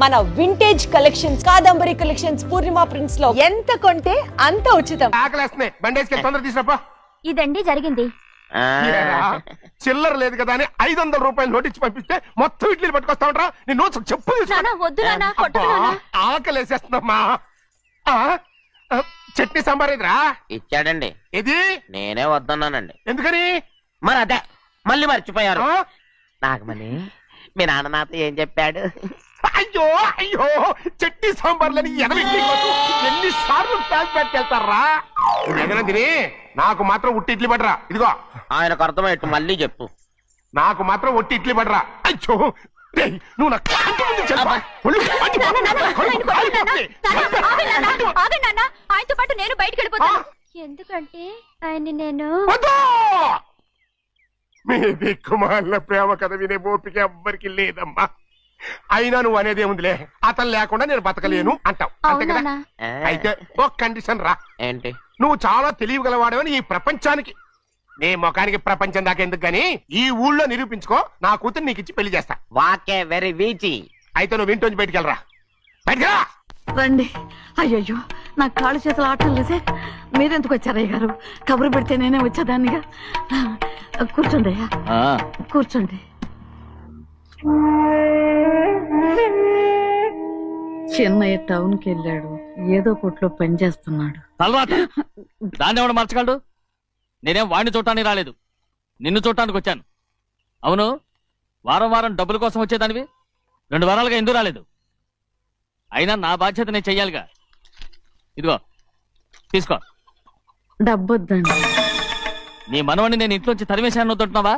మన vintage collections, Kadambari collections, పూర్ణిమ prints లో ఎంత కొంటే అంత ఉచితం. ఆకలేస్తున్నాయి, బండేసుకెళ్ళి తొందర తీసినప్పా. ఇదండి జరిగింది. చిల్లర లేదు కదా అని 500 రూపాయలు నోటిచ్చి పంపిస్తే మొత్తం ఇడ్లీలు పట్టుకొస్తా ఉంటా. నీ నోట్స్ చెప్పు. ఆకలేసేస్తుందమ్మా. చట్నీ సాంబార్ ఇదిరా ఇచ్చాడండి. ఇది నేనే వద్దన్నానండి. ఎందుకని? మరి అదే మళ్ళీ మర్చిపోయారు. నాకు మళ్ళీ మీ నాన్న నాతో ఏం చెప్పాడు? అయ్యో అయ్యో, చట్నీ సాంబార్లని ఎన్ని సార్లు ప్యాక్ పెట్టుకెళ్తారా? తిని నాకు మాత్రం ఉట్టి ఇడ్లీ పడరా. ఇదిగో ఆయనకు అర్థమయ్యట్టు మళ్ళీ చెప్పు. నాకు మాత్రం ఒట్టి ఇడ్లీ పడరా. అయ్యో నువ్వు నా కంటి ముందు చెప్పు. ఆయనతో పాటు నేను బయటకు వెళ్ళిపోతాను. ఎందుకంటే ఆయన్ని నేను మీ దిక్కుమాల ప్రేమ కథ వినే ఓపిక ఎవ్వరికి లేదమ్మా. అయినా నువ్వు అనేది ఏముందిలే, అతను లేకుండా నేను బతకలేను అంటావు అంతే కదా. అయితే ఒక కండిషన్ రా. ఏంటి? నువ్వు చాలా తెలియగలవాడవని ఈ ప్రపంచానికి, నీ ముఖానికి ప్రపంచం దాకా ఎందుకు గాని ఈ ఊళ్ళో నిరూపించుకో. నా కూతురు నీకు ఇచ్చి పెళ్లి చేస్తా. వాకే వెరీ వీచి. అయితే నువ్వు ఇంటి బయటికి వెళ్ళరా. బయటకెళ్ళా రండి. అయ్యయ్యో, నా కాళ్ళు చేతులు ఆటలు లేసే. మీరెందుకు వచ్చారయ్య గారు? కబురు పెడితే నేనే వచ్చేదాన్నిగా. కూర్చోండి అయ్యా, కూర్చోండి. చిన్నయ్య టౌన్ కి వెళ్ళాడు, ఏదో కొట్లో పని చేస్తున్నాడు. దాన్ని ఎవడు మర్చగలడు? నేనేం వాడిని చూడటానికి రాలేదు, నిన్ను చూడటానికి వచ్చాను. అవును, వారం వారం డబ్బుల కోసం వచ్చేదానివి 2 వారాలుగా ఎందుకు రాలేదు? అయినా నా బాధ్యత నేను చెయ్యాలిగా. ఇదిగో తీసుకో. డబ్బొద్దండి. నీ మనవడిని నేను ఇంట్లోంచి తరిమేశాను వద్దంటున్నావా?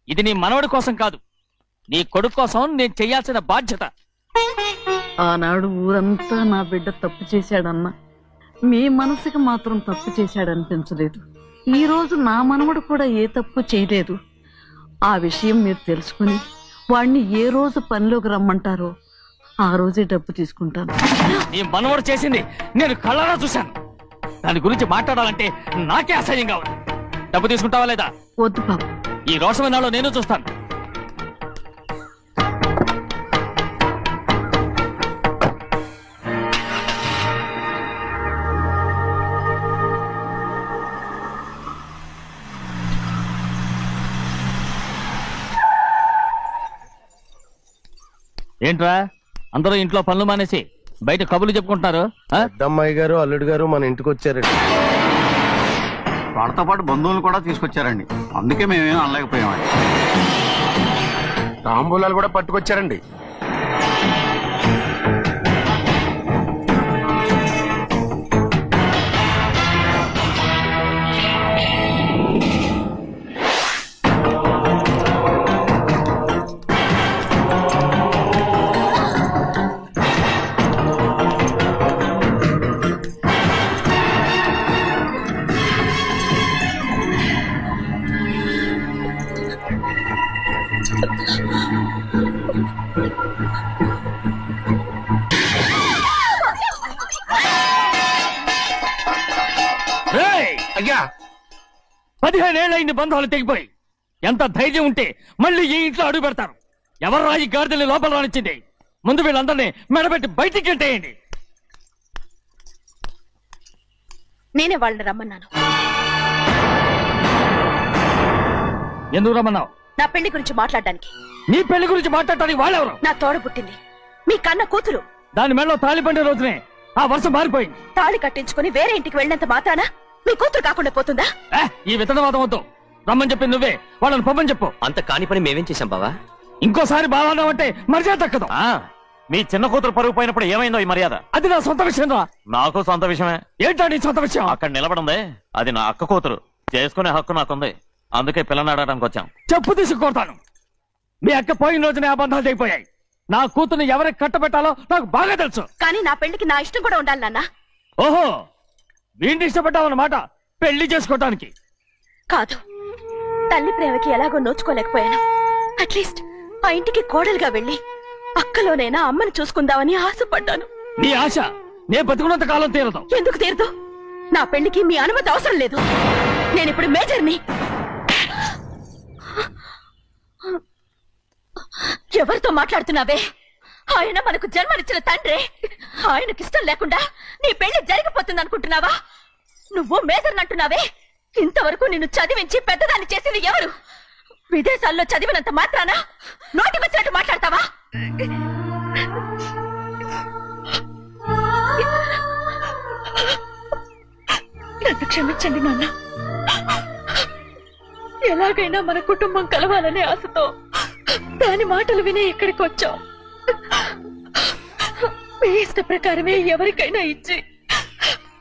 ఇది నీ మనవడి కోసం కాదు, నీ కొడుకు కోసం నేను చెయ్యాల్సిన బాధ్యత. ఆనాడు ఊరంతా నా బిడ్డ తప్పు చేశాడన్నా, మీ మనసుకి మాత్రం తప్పు చేశాడనిపించలేదు. ఈ రోజు నా మనవడు కూడా ఏ తప్పు చేయలేదు. ఆ విషయం మీరు తెలుసుకుని వాణ్ణి ఏ రోజు పనిలోకి రమ్మంటారో ఆ రోజే డబ్బు తీసుకుంటాను. నీ మనవడు చేసింది నేను కళ్ళారా చూశాను. దాని గురించి మాట్లాడాలంటే నాకే అసహ్యంగా ఉంది. డబ్బు తీసుకుంటావా లేదా? వద్దు బాబు. ఈ రోషమైనాలో నేను చూస్తాను. ఏంట్రా అందరూ ఇంట్లో పనులు మానేసి బయట కబుర్లు చెప్పుకుంటున్నారు? పెద్దమ్మాయి గారు అల్లుడు గారు మన ఇంటికి వచ్చారండి. వాళ్ళతో పాటు బంధువులు కూడా తీసుకొచ్చారండి, అందుకే మేమేం అనలేకపోయామండి. తాంబూలాలు కూడా పట్టుకొచ్చారండి. అయ్యా 15 ఏళ్ళైంది బంధాలు తెగిపోయి. ఎంత ధైర్యం ఉంటే మళ్ళీ ఈ ఇంట్లో అడుగు పెడతారు? ఎవర్రా ఈ గాడిదల్ని లోపల రానిచ్చింది? ముందు వీళ్ళందరినీ మెడబెట్టి బయటికి గెంటేయండి. నేనే వాళ్ళని రమ్మన్నాను. ఎందుకు రమ్మన్నావు? నా పెళ్లి గురించి మాట్లాడడానికి. నీ పెళ్లి గురించి మాట్లాడటానికి వాళ్ళెవరు? నా తోడ పుట్టింది, మీ కన్న కూతురు. దాని మెడలో తాళి పండే రోజునే ఆ వర్షం మారిపోయింది. తాళి కట్టించుకుని వేరే ఇంటికి వెళ్ళినంత మాత్రాన మీ కూతురు కాకుండా పోతుందా? ఈ విత్తనవాదం వద్దు. రమ్మని చెప్పి నువ్వే వాళ్ళని పంపని చెప్పు. అంత కాని పని మేమేం చేశాం బావా? ఇంకోసారి బాగా అంటే మర్యాద దక్కదు. మీ చిన్న కూతురు పరుగు పోయినప్పుడు ఏమైందో ఈ మర్యాద? అది నా సొంత విషయం రా. నాకు సొంత విషయమే. ఏంటా నీ సొంత విషయం? అక్కడ నిలబడిందే అది నా అక్క కూతురు, చేసుకునే హక్కు నాకుంది. అందుకే పిల్లని అడగడానికి వచ్చాం. చెప్పు తీసుకొడతాను. మీ అక్క పోయిన రోజునే ఆ బంధాలు తెగిపోయాయి. నా కూతుర్ని ఎవరికి కట్టబెట్టాలో నాకు బాగా తెలుసు. కానీ నా పెళ్లికి నా ఇష్టం కూడా ఉండాలి నాన్న. ఓహో, వీడిని ఇష్టపడ్డావన్నమాట పెళ్లి చేసుకోవటానికి? కాదు, తల్లి ప్రేమకి ఎలాగో నోచుకోలేకపోయాను. అట్లీస్ట్ ఆ ఇంటికి కోడలుగా వెళ్ళి అక్కలోనైనా అమ్మని చూసుకుందామని ఆశపడ్డాను. నీ ఆశ నే బతుకున్నంత కాలం తీరదు. ఎందుకు తీరదు? నా పెళ్లికి మీ అనుమతి అవసరం లేదు. నేనిప్పుడు మేజర్ని. ఎవరితో మాట్లాడుతున్నావే? ఆయన మనకు జన్మనిచ్చిన తండ్రి. ఆయనకిష్టం లేకుండా నీ పెళ్లి జరిగిపోతుంది అనుకుంటున్నావా? నువ్వు మేజర్నంటున్నావే, ఇంతవరకు నిన్ను చదివించి పెద్దదాన్ని చేసింది ఎవరు? విదేశాల్లో చదివినంత మాత్రాన నోటికి వచ్చినట్టు మాట్లాడతావా? నన్ను క్షమించండి నాన్న. ఎలాగైనా మన కుటుంబం కలవాలనే ఆశతో దాని మాటలు విని ఇక్కడికి వచ్చాం. మీ ఇష్ట ప్రకారమే ఎవరికైనా ఇచ్చి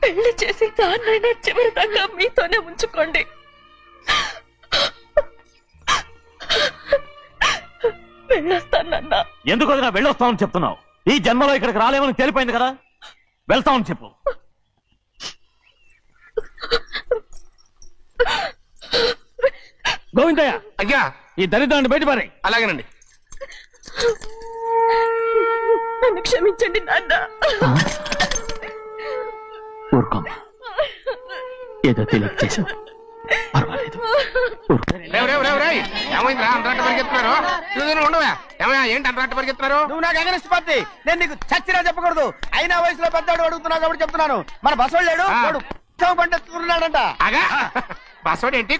పెళ్లి చేసి దాన్నైనా చివరి దాకా మీతోనే ఉంచుకోండి. వెళ్ళొస్తానన్నా. ఎందుకు వదినా వెళ్ళొస్తామని చెప్తున్నావు? ఈ జన్మలో ఇక్కడికి రాలేమని తెలిపోయింది కదా, వెళ్తామని చెప్పు. గోవిందయ్య, అయ్యా ఈ దరిద్రాన్ని బయటపడి. అలాగేనండి. నన్ను క్షమించండి నాన్న. ఊరుకోమ్మా, ఏదో తెలియక చేసావు, పర్వాలేదు. ఏమైందిరా అంతరాట పరిగెత్తున్నారు? ఉండవా ఏమయ్యా, ఏంటి అంతరాట పరిగెత్తున్నారు? నువ్వు నాకు అగనిస్ట్ పార్టీ, నేను నీకు చచ్చినా చెప్పకూడదు. అయినా వయసులో పెద్దవాడు అడుగుతున్నావు కాబట్టి చెప్తున్నాను. మన బసవాడు లేడు, వాడు పండిస్తున్నాడంట. అగా బస్సోడు ఏంటి,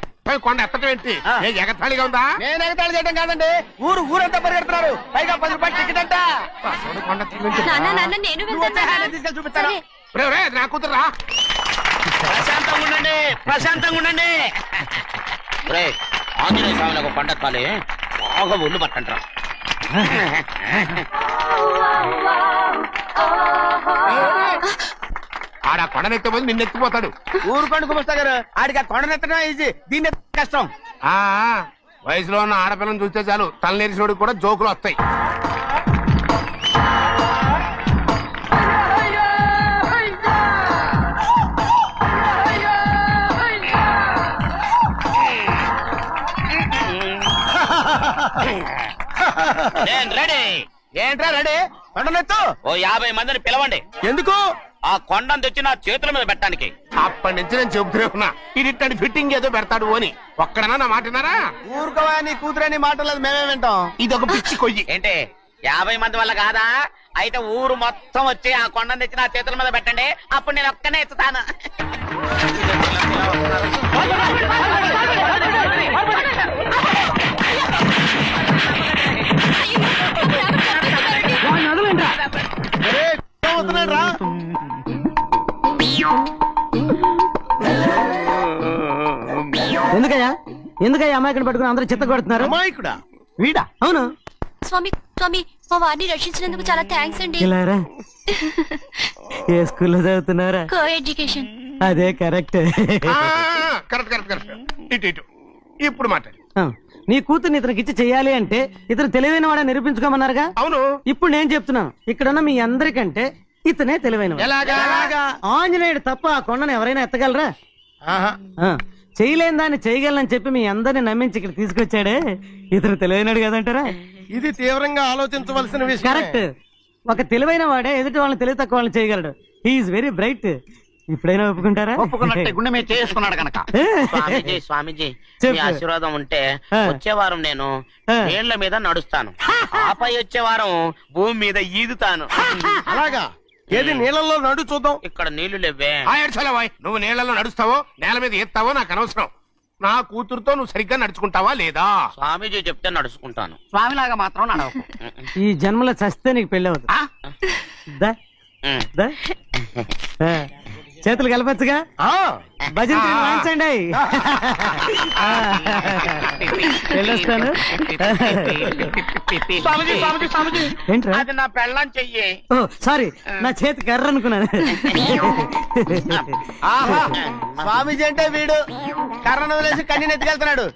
కొండ ఎత్తడం ఏంటి? ఎగతాళిగా ఉందా? నేను ఎగతాళి చేయడం కాదండి, ఊరంతా పరిగెడుతున్నారు. పైగా 10 రూపాయలు టికెట్ అంట. బస్సోడు కొండ తీసుకెళ్ళి చూపిస్తాను. నా కూతురా. ప్రశాంతంగా ఉండండి, ప్రశాంతంగా ఉండండి. ఆంజనేయ స్వామి ఒక పంట కాలే బాగా ఒళ్ళు పట్టంటారా. ఆడ కొండనెత్తే పోయి నిన్నెత్తిపోతాడు. ఊరుకోండి కుమస్తా గారు, ఆడికి ఆ కొండనెత్తడం ఈజీ, దీన్ని కష్టం. వయసులో ఉన్న ఆడపిల్లని చూస్తే చాలు తలనేరిసినోడికి కూడా జోకులు వస్తాయి. ఏంట్రా రెడీ? కొండనెత్తు. ఓ 50 మందిని పిలవండి. ఎందుకు? ఆ కొండను తెచ్చి నా చేతుల మీద పెట్టడానికి. అప్పటి నుంచి నేను చెబుతూనే ఉన్నా, ఇది ఫిట్టింగ్ ఏదో పెడతాడు అని. ఒక్కడనా నా మాటనారా? ఊరుకోవా, నీ కూతురని మాటలేదు, మేమే వింటాం. ఇది ఒక పిచ్చి కొయ్యి. ఏంటి 50 మంది వల్ల కాదా? అయితే ఊరు మొత్తం వచ్చి ఆ కొండను తెచ్చి నా చేతుల మీద పెట్టండి, అప్పుడు నేను ఒక్కనే ఎత్తుతాను. ఎందుకయ్యా అమాయకుడు పట్టుకుని అందరూ చిత్త కొడుతున్నారు? అమాయకుడా? వీడా? అవును. స్వామి స్వామి, మా వారిని రక్షించినందుకు చాలా థ్యాంక్స్ అండి. ఇలారా, ఏ స్కూల్లో చదువుతున్నారా? Co education. అదే కరెక్ట్. Correct correct correct. ఇటు ఇప్పుడు మాట్లాడు. నీ కూతుర్ని ఇతనికి ఇచ్చి చెయ్యాలి అంటే ఇతను తెలివైన వాడని నిరూపించుకోమన్నారుగా. అవును. ఇప్పుడు నేను చెప్తున్నాను, ఇక్కడున్న మీ అందరికంటే ఇతనే తెలివైన. ఆంజనేయుడు తప్ప ఆ కొండను ఎవరైనా ఎత్తగలరా? చేయలేని దాన్ని చేయగలనని చెప్పి మీ అందరిని నమ్మించి ఇక్కడ తీసుకొచ్చాడే, ఇతను తెలివైనడు కదంటారా? ఇది తీవ్రంగా ఆలోచించవలసిన విషయం. కరెక్ట్. ఒక తెలివైన వాడే ఎదుటి వాళ్ళని తెలివి తక్కువ వాళ్ళని చేయగలడు. He is very bright. ఇప్పుడైనా ఒప్పుకుంటారా? ఒప్పుకున్నట్టే, గుండె మీద చేసుకున్నాడు కనుక. స్వామీజీ స్వామీజీ, మీ ఆశీర్వాదం ఉంటే వచ్చే వారం నేను నీళ్ల మీద నడుస్తాను, ఆపై వచ్చే వారం భూమి మీద ఈదుతాను. అలాగా? ఏది నీళ్ళల్లో నడు చూద్దాం. ఇక్కడ నీళ్లు లేవే. నువ్వు నీళ్లలో నడుస్తావో నేల మీద ఎత్తావో నాకు అనవసరం. నా కూతురుతో నువ్వు సరిగ్గా నడుచుకుంటావా లేదా? స్వామీజీ చెప్తే నడుచుకుంటాను, స్వామిలాగా మాత్రం నడవకు. ఈ జన్మలో చస్తే నీకు పెళ్ళి అవుతుంది. చేతులు కలపచ్చుగా, భజన వాయించండి. వెళ్ళొస్తాను. ఏంట్రా? అది నా పెళ్ళం చెయ్యి. ఓ సారీ, నా చేతి కర్ర అనుకున్నాను. స్వామీజీ అంటే వీడు కర్రను వదిలేసి కన్నీని ఎత్తుకెళ్తున్నాడు.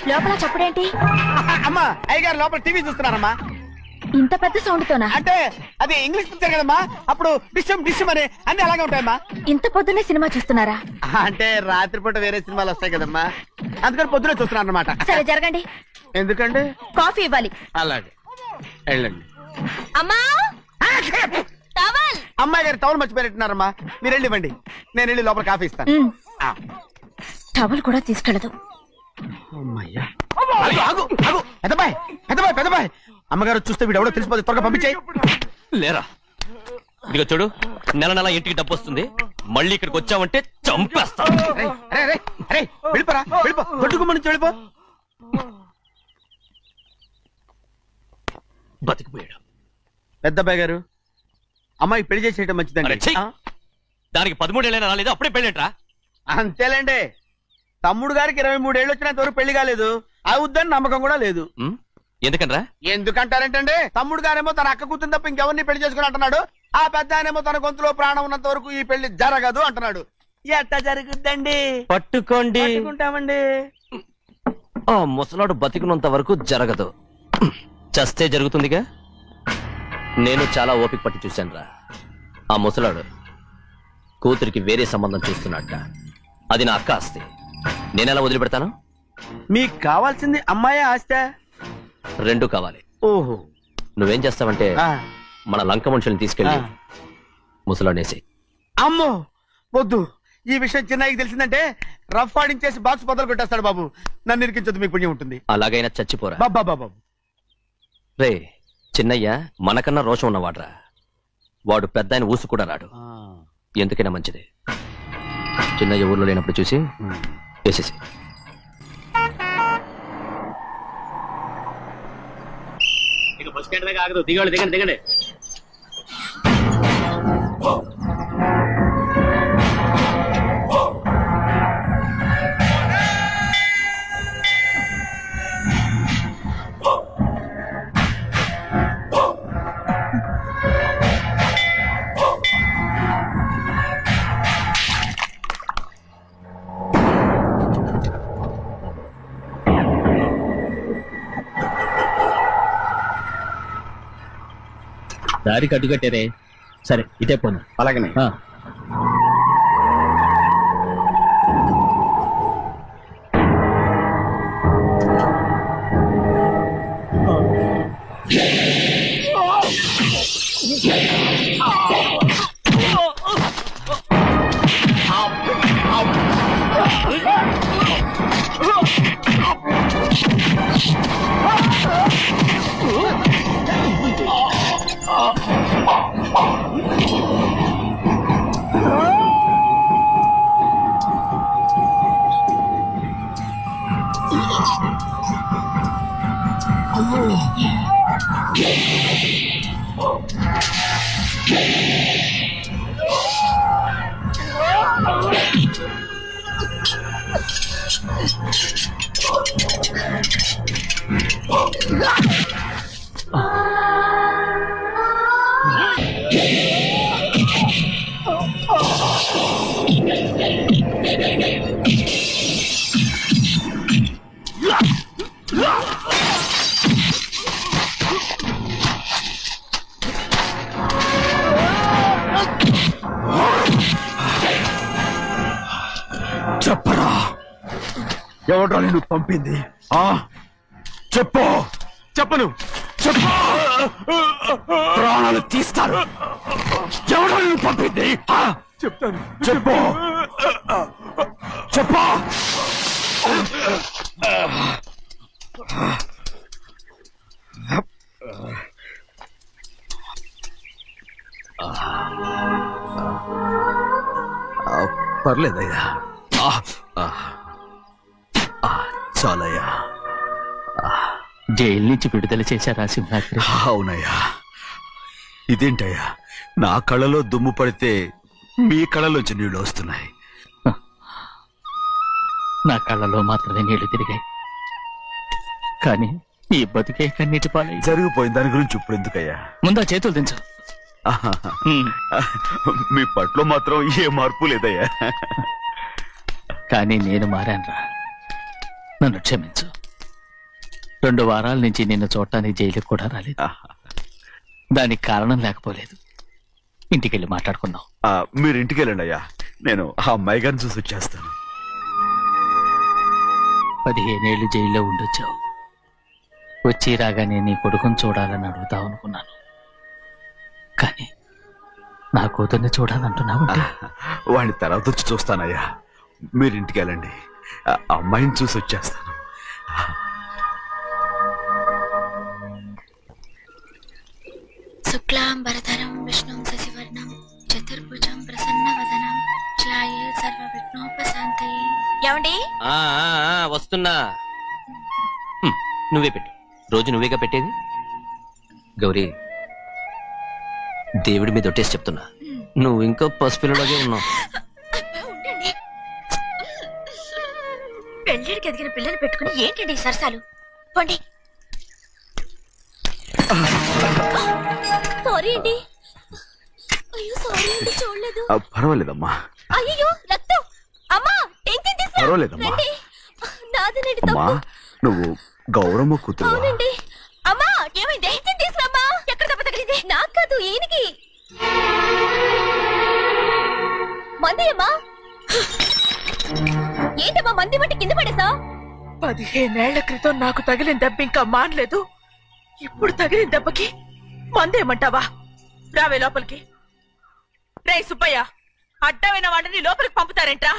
లోపల చప్పుడేంటి? అమ్మా, అయ్యగారు లోపల టీవీ చూస్తున్నారమ్మా. ఇంత పెద్ద సౌండ్ తోనా? అంటే అది ఇంగ్లీష్ పిక్చర్ కదమ్మా, అప్పుడు డిషమ్ అని అన్ని అలాగే ఉంటాయమ్మా. ఇంత పొద్దున్నే సినిమా చూస్తున్నారా? అంటే రాత్రిపూట వేరే సినిమాలు వస్తాయి కదమ్మా, అందుకని పొద్దునే చూస్తున్నాను అనమాట. సరే జరగండి. ఎందుకంటే కాఫీ ఇవ్వాలి. అలాగే వెళ్ళండి. అమ్మా టవల్. అమ్మాయి గారు టవల్ మర్చిపోయినట్టున్నారమ్మా, మీరు వెళ్ళి ఇవ్వండి, నేను వెళ్ళి లోపల కాఫీ ఇస్తాను. టవల్ కూడా తీసుకెళ్ళదు. అమ్మయ్యా, పెద్దబాయ్ అమ్మగారు చూస్తే వీడు ఎవడో తెలిసిపోతే త్వరగా పంపించాయి. లేరా, ఇదిగో చూడు, నెల నెల ఇంటికి డబ్బు వస్తుంది, మళ్ళీ ఇక్కడికి వచ్చావంటే చంపేస్తా. వెళ్ళిపోరా, వెళ్ళిపో, దొడ్డుకుమ్మ నుంచి వెళ్ళిపో. బతికిపోయాడు. పెద్దబాయ్ గారు, అమ్మాయి పెళ్లి చేసేయటం మంచిదండి. దానికి 13 ఏళ్ళైనా రాలేదు, అప్పుడే పెళ్ళేట్రా? అంతేలేండి, తమ్ముడు గారికి 23 ఏళ్ళు వచ్చినంత వరకు పెళ్లి కాలేదు, అవుద్దని నమ్మకం కూడా లేదు. ఎందుకనరా? ఎందుకంటారేంటండి, తమ్ముడు గారేమో తన అక్క కూతురు తప్ప ఇంకెవరిని పెళ్లి చేసుకుని అంటున్నాడు, ఆ పెద్ద ఆయనేమో తన గొంతులో ప్రాణం ఉన్నంత వరకు ఈ పెళ్లి జరగదు అంటున్నాడు. ఎట్ట జరుగుద్దండి? పట్టుకోండి, పట్టుకుంటామండి. ఆ ముసలాడు బతికినంత వరకు జరగదు, చస్తే జరుగుతుందిగా. నేను చాలా ఓపిక పట్టి చూశానురా. ఆ ముసలాడు కూతురికి వేరే సంబంధం చూస్తున్నట్ట. అది నా అక్క ఆస్తి, నేనెలా వదిలిపెడతాను? మీకు కావాల్సింది అమ్మాయి ఆస్తి? రెండు కావాలి. ఓహో, నువ్వేం చేస్తావంటే మన లంక మనుషుల్ని తీసుకెళ్ళి ముసలాడేసి. అమ్మో వద్దు, ఈ విషయం చిన్నయ్యకి తెలిసిందంటే రఫ్ ఆడించేసి బాక్స్ బదులు కొట్టేస్తాడు బాబు. నన్ను ఇరికించొద్దు, మీకు పుణ్యం ఉంటుంది. అలాగైనా చచ్చిపోరా బాబా. రే, చిన్నయ్య మనకన్నా రోషం ఉన్నవాడ్రా. వాడు పెద్ద ఆయన ఊసు కూడా రాడు. ఎందుకైనా మంచిది, చిన్నయ్య ఊర్లో లేనప్పుడు చూసి వేసేసి. బస్ స్టాండ్ దగ్గర ఆగదు, దిగండి. దారి కట్టుకట్టేరే. సరే, ఇటే పోను. అలాగనే. చెప్పరా, ఎవడ్రా నిన్ను పంపింది? చెప్పను. ప్రాణాలు తీస్తారు. ఎవడ్రా నిన్ను పంపింది? చెప్తాను. చెప్పు. పర్లేదయ్యా, చాలయ్యా. జైలు నుంచి విడుదల చేశారా సింహాద్రి? అవునయ్యా. ఇదేంటయ్యా, నా కళ్ళలో దుమ్ము పడితే మీ కళ్ళలోంచి నీళ్లు వస్తున్నాయి. నా కళ్ళలో మాత్రమే నీళ్లు తిరిగాయి, కానీ ఈ బతుకే కన్నీటి పాలై. జరిగిపోయిన దాని గురించి ఇప్పుడు ఎందుకయ్యా? ముందా చేతులు దించు. మీ పట్ల మాత్రం ఏ మార్పు లేదయ్యా. కానీ నేను మారానురా, నన్ను క్షమించు. 2 వారాల నుంచి నిన్ను చూడటానికి జైలుకి కూడా రాలేదు. దానికి కారణం లేకపోలేదు. ఇంటికెళ్ళి మాట్లాడుకుందాం. మీరు ఇంటికి వెళ్ళండి అయ్యా, నేను ఆ అమ్మాయి గారిని చూసి వచ్చేస్తాను. 15 ఏళ్ళు జైల్లో ఉండొచ్చావు. వచ్చి రాగానే నీ కొడుకుని చూడాలని అడుగుతావు అనుకున్నాను, కానీ నా కూతుర్ని చూడాలంటున్నావు. వాడిని తర్వాత వచ్చి చూస్తానయ్యా, మీరు ఇంటికి వెళ్ళండి, ఆ అమ్మాయిని చూసి వచ్చేస్తాను. శుక్లాంబరధరం విష్ణుం శశివర్ణం చతుర్భుజం ప్రసన్నవదనం ధ్యాయే సర్వవిఘ్నోపశాంతయే. ఏమండి? వస్తున్నా. నువ్వే పెట్టు, రోజు నువ్వేగా పెట్టేది. గౌరీ, దేవుడి మీద ఒట్టేసి చెప్తున్నా, నువ్వు ఇంకా పసిపిల్లలాగే ఉన్నావు. పెళ్ళిడికి ఎదిగిన పిల్లని పెట్టుకుని ఏంటండి సరసాలు? పోండి. సారీ అండి. అయ్యో సారీ అండి, చూడలేదు. పర్వాలేదమ్మా. అయ్యో రక్తం. అమ్మా టెన్షన్ తీసుకో. పర్వాలేదమ్మా. నాదనండి అమ్మా, తప్పు. నువ్వు గౌరమ్మ కూతురు. అవునండి. అమ్మా ఏమైంది? టెన్షన్ తీసుకురామ్మా. ఎక్కడ దెబ్బ తగిలింది? నాకు కాదు, ఈయనకి. మంది అమ్మా. ఏంటమ్మా మంది బట్టి కింద పడేసా? 15 ఏళ్ల క్రితం నాకు తగిలిన దెబ్బ ఇంకా మానలేదు. ఇప్పుడు తగిలిన దెబ్బకి మందేమంటావా? రావే లోపలికి. రే సుబ్బయ్య, అడ్డమైన వాడిని లోపలికి పంపుతారేంట్రా?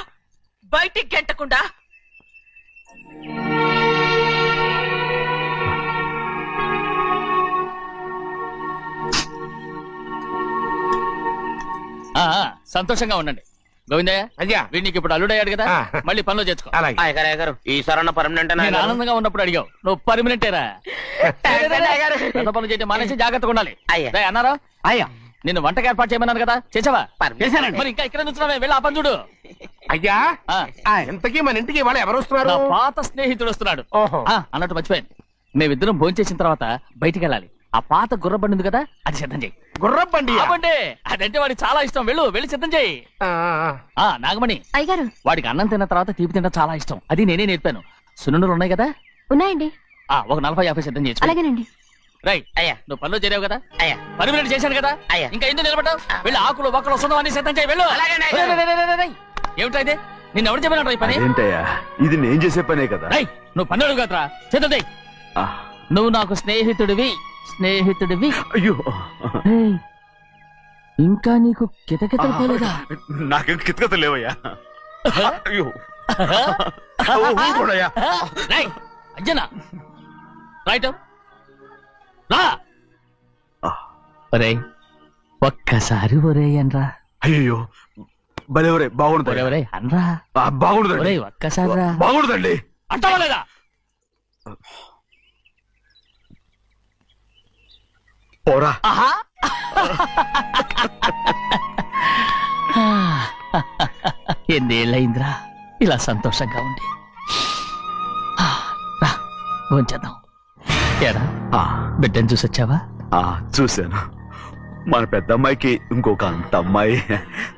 బయటికి గెంటకుండా. సంతోషంగా ఉండండి. గోవిందయ్య, అయ్యా, వీడికి ఇప్పుడు అల్లుడయ్యాడు కదా, మళ్ళీ పనిలో చేర్చుకో. ఈసారి పర్మనెంట్ నేను ఆనందంగా ఉన్నప్పుడు అడిగావు, నువ్వు పర్మనెంటేరా. పెద్ద పనులు చేయడం మానేసి జాగ్రత్తగా ఉండాలి. అన్నారా? అయ్యా, నిన్ను వంటకి ఏర్పాటు చేయమన్నాను కదా, చేసావా? చేశానండి. మరి ఇంకా ఇక్కడ నుంచున్నావే, వెళ్ళి ఆ పని చూడు. అయ్యా, ఇంతకీ మన ఇంటికి ఇవాళ ఎవరు వస్తున్నారు? నా పాత స్నేహితుడు వస్తున్నాడు. ఓహో. అన్నట్టు మర్చిపోయాను, మేమిద్దరం భోంచేసిన తర్వాత బయటికి వెళ్ళాలి. ఆ పాత గుర్రబండి ఉంది కదా, అది సిద్ధం చేయి. గుర్రబండి? అదంటే వాడికి చాలా ఇష్టం. వెళ్ళి సిద్ధం చేయి. నాగమణి, అయ్యగారు, వాడికి అన్నం తిన్న తర్వాత తీపి తినడం చాలా ఇష్టం. అది నేనే నేర్పాను. సున్నుండలు ఉన్నాయి కదా? ఉన్నాయండి. ఒక 40-50 సిద్ధం చేసి. అలాగేనండి. రైట్. అయ్యా, నువ్వు పనిలో చేరావు కదా, పర్మినెంట్ చేశాను కదా, ఇంకా ఎందుకు నిలబడ్డావు? వెళ్ళి ఆకులు బొక్కలు వస్తుందో అన్ని సిద్ధం చేయి. వెళ్ళు. ఏమిటా ఇది? నిన్ను ఎవరు చెప్పినట్టు ఈ పని? ఏంటయ్యా, ఇది నేను చేసే పనే కదా. నువ్వు పని అడుగు కదరా, సిద్ధం చేయి. నువ్వు నాకు స్నేహితుడివి. అయ్యో, ఇంకా నీకు కితకితలు పోలేదా? నాకేం కితకత లేవయ్యా. అయ్యో, అంజనా, రైట్ రా. ఒరే, ఒక్కసారి ఒరే అనరా. అయ్యో, భలే బాగుంటుంది. ఒరే అనరా. బాగుండదండి. ఒక్కసారి రా. బాగుండదండి. అంటావా లేదా? పోరా. ఎన్నేళ్ళయిందిరా ఇలా సంతోషంగా ఉండి. రా, భోంచేద్దాం. ఏరా, బిడ్డను చూసొచ్చావా? చూశాను. మన పెద్ద అమ్మాయికి ఇంకొక అంత అమ్మాయి.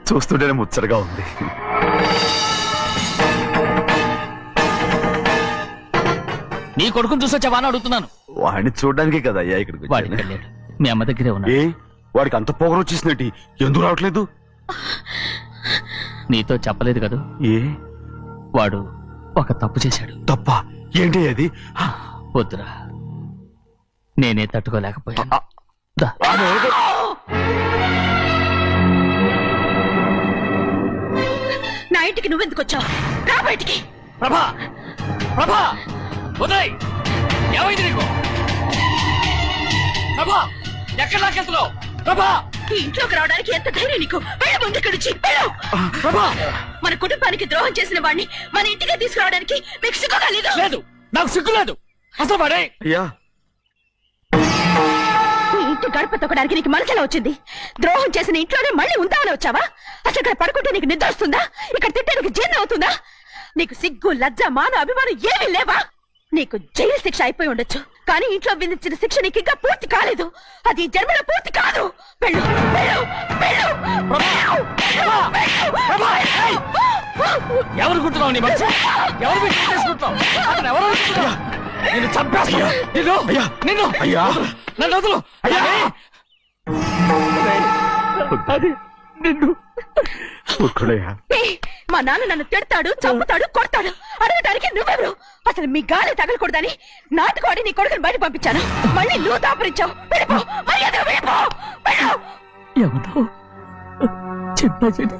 చూస్తుంటేనే ముచ్చటగా ఉంది. నీ కొడుకుని చూసొచ్చావా అని అడుగుతున్నాను. వాడిని చూడడానికి కదా అయ్యా ఇక్కడికి. వాడికి వెళ్ళాడు, మీ అమ్మ దగ్గరే ఉన్నా. వాడికి అంత పొగరు వచ్చేసినట్టు ఎందుకు రావట్లేదు? నీతో చెప్పలేదు కదా. వాడు ఒక తప్పు చేశాడు. తప్ప? ఏంటి అది? వద్దురా, నేనే తట్టుకోలేకపోయాను. నా ఇంటికి నువ్వెందుకు వచ్చావు? రా బయటికి. ప్రభా, ఉదయ్, ఏమైంది నీకు? ప్రభా, ఎక్కడ లాకెళ్తున్నావు? ప్రభా, ఈ ఇంట్లోకి రావడానికి ఎంత ధైర్యం నీకు? వెళ్ళు ముందు ఇక్కడి నుంచి, వెళ్ళు. ప్రభా, మన కుటుంబానికి ద్రోహం చేసిన వాడిని మన ఇంటికి తీసుకురావడానికి మీకు సిగ్గుగా లేదు? లేదు, నాకు సిగ్గు లేదు అసలు. వాడే ఈ ఇంటి గడప తొక్కడానికి నీకు మనసులో వచ్చింది. ద్రోహం చేసిన ఇంట్లోనే మళ్ళీ ఉందామని వచ్చావా? అసలు ఇక్కడ పడుకుంటే నీకు నిద్ర వస్తుందా? ఇక్కడ తింటే నీకు జీర్ణం అవుతుందా? నీకు సిగ్గు, లజ్జ, మాన, అభిమానం ఏమీ లేవా? నీకు జైలు శిక్ష అయిపోయి ఉండొచ్చు, కానీ ఇంట్లో విధించిన శిక్ష నీకు ఇంకా పూర్తి కాలేదు. అది జన్మలో పూర్తి కాదు. వెళ్ళు, వెళ్ళు, వెళ్ళు. ఎవరు కుట్టున్నావు? నీ మనసు ఎవరు చేసుకుంటున్నావు? నిన్ను చంపేస్తా. నిన్ను నన్ను వదులు. అది నిన్ను మా నాన్న నన్ను తిడతాడు, చంపుతాడు, కొడతాడు. అడగటానికి నువ్వెవరు? అసలు మీ గాలి తగలకూడదని నాటుకోడి నీ కొడుకుని బయట పంపించాను. మళ్ళీ నువ్వు దాపరించావు. వెళ్ళిపో, మర్యాదగా వెళ్ళిపో, వెళ్ళు. ఎవరో చిన్నజని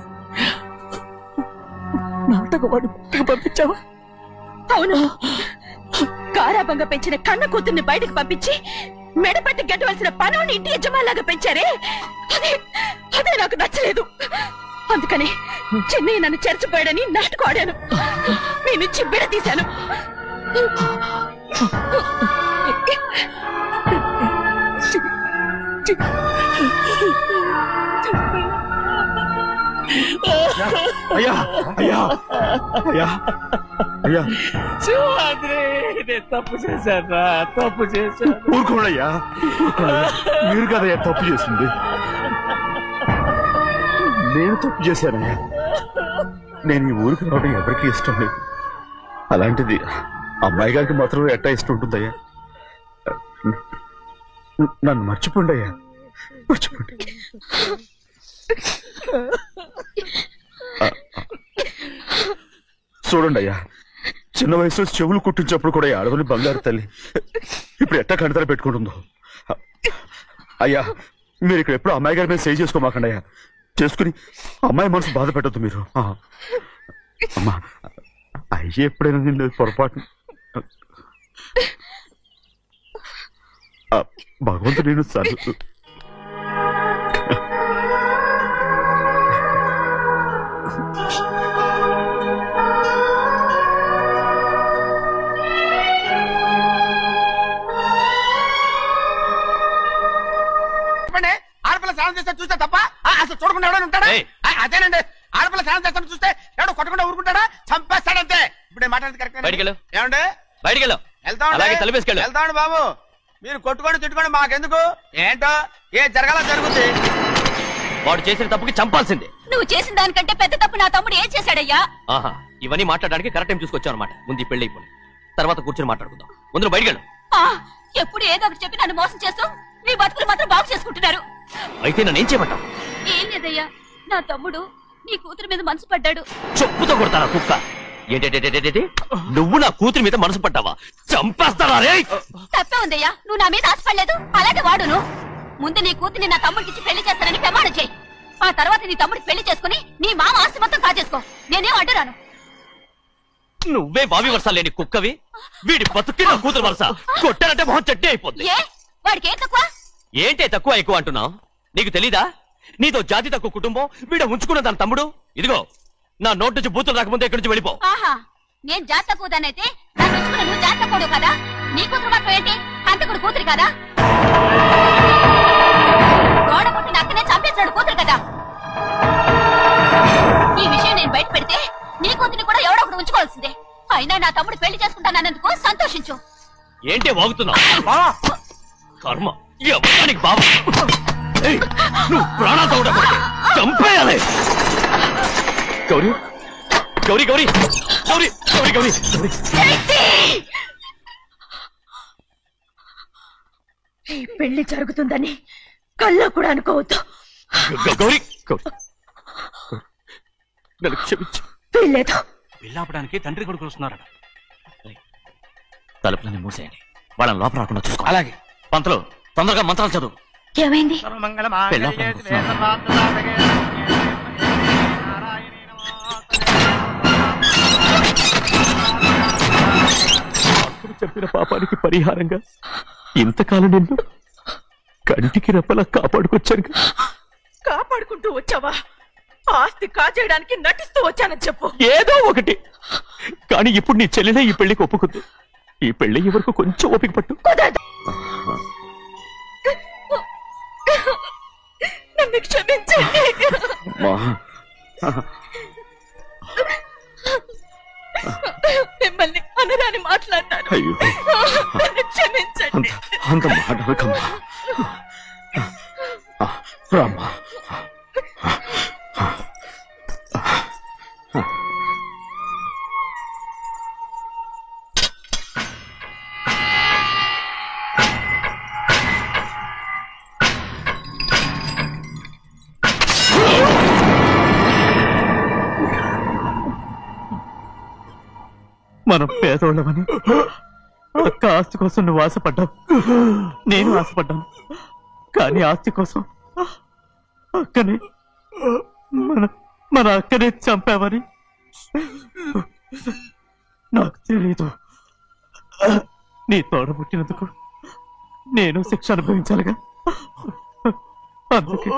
నాటకవాడు పంపించావా? అవును, గారాబంగా పెంచిన కన్న కూతుర్ని బయటకు పంపించి మెడపట్టి గెట్టవలసిన పనుని ఇంటి యజమానిలాగా పెంచారే, అదే నాకు నచ్చలేదు. అందుకని చెన్నై నన్ను చెరచిపోయాడని నాటకం ఆడాను. మీ నుంచి విడదీశాను. అయ్యా అయ్యా అయ్యా అయ్యా నేను తప్పు చేశాను, తప్పు చేశాను. ఊరుకోడయ్యా, మీరు కదయ్యా తప్పు చేసింది. నేను తప్పు చేశానయ్యా. నేను ఈ ఊరికి రావడం ఎవరికి ఇష్టం లేదు. అలాంటిది అమ్మాయి గారికి మాత్రం ఎట్టా ఇష్టం ఉంటుందయ్యా. నన్ను మర్చిపోండి అయ్యా, మర్చిపోండి. చూడండి అయ్యా, చిన్న వయసులో చెవులు కుట్టించినప్పుడు కూడా అడవుని బంగారు తల్లి ఇప్పుడు ఎట్టా కంటతర పెట్టుకుంటుందో. అయ్యా, మీరు ఇక్కడ ఎప్పుడు అమ్మాయి గారి మీద సేవ్ చేసుకోమాకండి అయ్యా. చేసుకుని అమ్మాయి మనసు బాధ పెట్టద్దు మీరు. అమ్మా, అయ్యే ఎప్పుడైనా నిన్ను పొరపాటు భగవంతుడు నేను సర్ ఆడపిల్ల స్నానం చేస్తే చూస్తే తప్ప అసలు చూడకుండా ఎవడైనా ఉంటాడా? అదేనండి, ఆడపిల్ల స్నానం చేస్తాను చూస్తే ఎవడో కొట్టకుండా ఊరుకుంటాడా? చంపేస్తాడంతే. ఇప్పుడు మాట్లాడేది కరెక్ట్. ఏమండి బయటికి వెళ్తామండి బాబు. మీరు కొట్టుకొని తిట్టుకొని మాకెందుకు? ఏంటో ఏ జరగాల జరుగుతుంది. వాడు చేసిన తప్పుకి చంపాల్సిందే. నువ్వు చేసిన దానికంటే పెద్ద తప్పు నా తమ్ముడు ఏం చేశాడయ్యా? ఆహా, ఇవన్నీ మాట్లాడడానికి కరెక్ట్ టైం చూసుకొచ్చావు అనమాట. ముందు ఈ పెళ్లి అయిపోయి తర్వాత కూర్చొని మాట్లాడుకుందాం. ముందు బయటికి ఎప్పుడు ఏదో ఒకటి చెప్పి నన్ను మోసం చేస్తూ మీ బతుకులు మాత్రం బాగు చేసుకుంటున్నారు. అయితే నన్ను ఏం చేయమంటావు? ఏం లేదయ్యా, నా తమ్ముడు నీ కూతురు మీద మనసు పడ్డాడు. చెప్పుతో కొడతారా కుక్క? ఏంటి నువ్వు నా కూతురి మీద మనసు పడ్డావా? చంపేస్తారా రే? తప్పే ఉందయ్యా, నువ్వు నా మీద ఆశపడలేదు, అలాగే వాడును. ముందు నీ కూతుర్ని నా తమ్ముడికి పెళ్లి చేస్తానని ప్రమాణం చేయి. ఆ తర్వాత నీ తమ్ముడికి పెళ్లి చేసుకుని నీ మామ ఆస్తి మొత్తం కాజేసుకో. నేనేం అడ్డురాను. నువ్వే బావి వరుస లేని కుక్కవి. వీడి బతుక్కి నా కూతురు వరుస. కొట్టారంటే మొహం చెడ్డే అయిపోద్ది. వాడికి ఏం తక్కువ? ఏంటే తక్కువ ఎక్కువ అంటున్నావు? నీకు తెలీదా? నీతో జాతి తక్కువ కుటుంబం వీడ ఉంచుకున్న తన తమ్ముడు. ఇదిగో, నా నోటి నుంచి బూతులు రాకముందే ఇక్కడి నుంచి వెళ్ళిపో. ఆహా, నేను జాతి తక్కువదానైతే నన్ను ఉంచుకున్న నువ్వు జాతి తక్కువ కదా? నీ కూతురు మాత్రం ఏంటి? హంతకుడు కూతురు కదా? గోడ పుట్టిన అక్కనే చంపేశాడు కూతురు కదా? ఈ విషయం నేను బయట పెడితే నీ కూతురిని కూడా ఎవడో ఒకటి ఉంచుకోవాల్సిందే. అయినా నా తమ్ముడు పెళ్లి చేసుకుంటానన్నందుకు సంతోషించు. ఏంటి వాగుతున్నావు? కర్మ, ఎవరికి బాబా నువ్వు ప్రాణాలతో చంపేయాలి. గౌరీ గౌరీ గౌరీ గౌరీ గౌరీ గౌరీ ఈ పెళ్లి జరుగుతుందని కల్లో కూడా అనుకోవద్దు. గౌరీ నన్ను క్షమించు. వీల్లేదు. పెళ్ళాపడానికి తండ్రి కొడుకులు వస్తున్నారట. తలుపులని మూసేయండి, వాళ్ళని లోపల రాకుండా చూసుకో. అలాగే. పంతులు, తొందరగా మంత్రాలు చదువు. ఏమైంది? చెప్పిన పాపానికి పరిహారంగా ఇంతకాలం నిన్ను కంటికి రెప్పలా కాపాడుకొచ్చాను. కాపాడుకుంటూ వచ్చావా? ఆస్తి కాజేయడానికి నటిస్తూ వచ్చానని చెప్పు. ఏదో ఒకటి. కానీ ఇప్పుడు నీ చెల్లెలే ఈ పెళ్లికి ఒప్పుకుంది. ఈ పెళ్లి వరకు కొంచెం ఓపిక పట్టు. నన్ను క్షమించండి. మిమ్మల్ని అనరాని మాట్లాడతాను. నన్ను క్షమించండి. అంత మాటలకమ్మా. రామ్మా. మనం పేదోళ్ళమని అక్క ఆస్తి కోసం నువ్వు ఆశపడ్డావు, నేను ఆశపడ్డాను. కానీ ఆస్తి కోసం అక్కనే మన అక్కనే చంపావని నాకు తెలీదు. నీ తోడ పుట్టినందుకు నేను శిక్ష అనుభవించాలిగా, అందుకే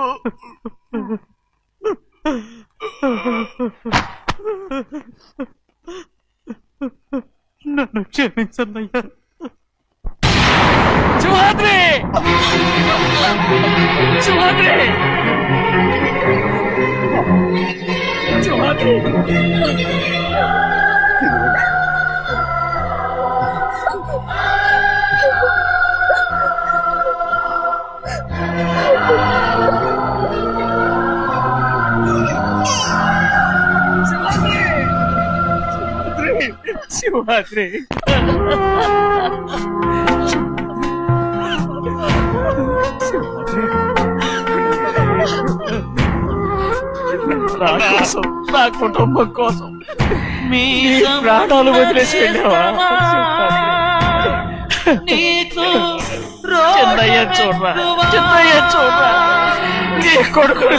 నన్ను క్షమించన్నయ్యా. శివాద్రి శివాద్రి శివాద్రి శివాద్రి నా కుటుంబం కోసం మీ ప్రాణాలు వదిలేసి వెళ్ళావా? చిన్నయ్య చూడరా నీ కొడుకు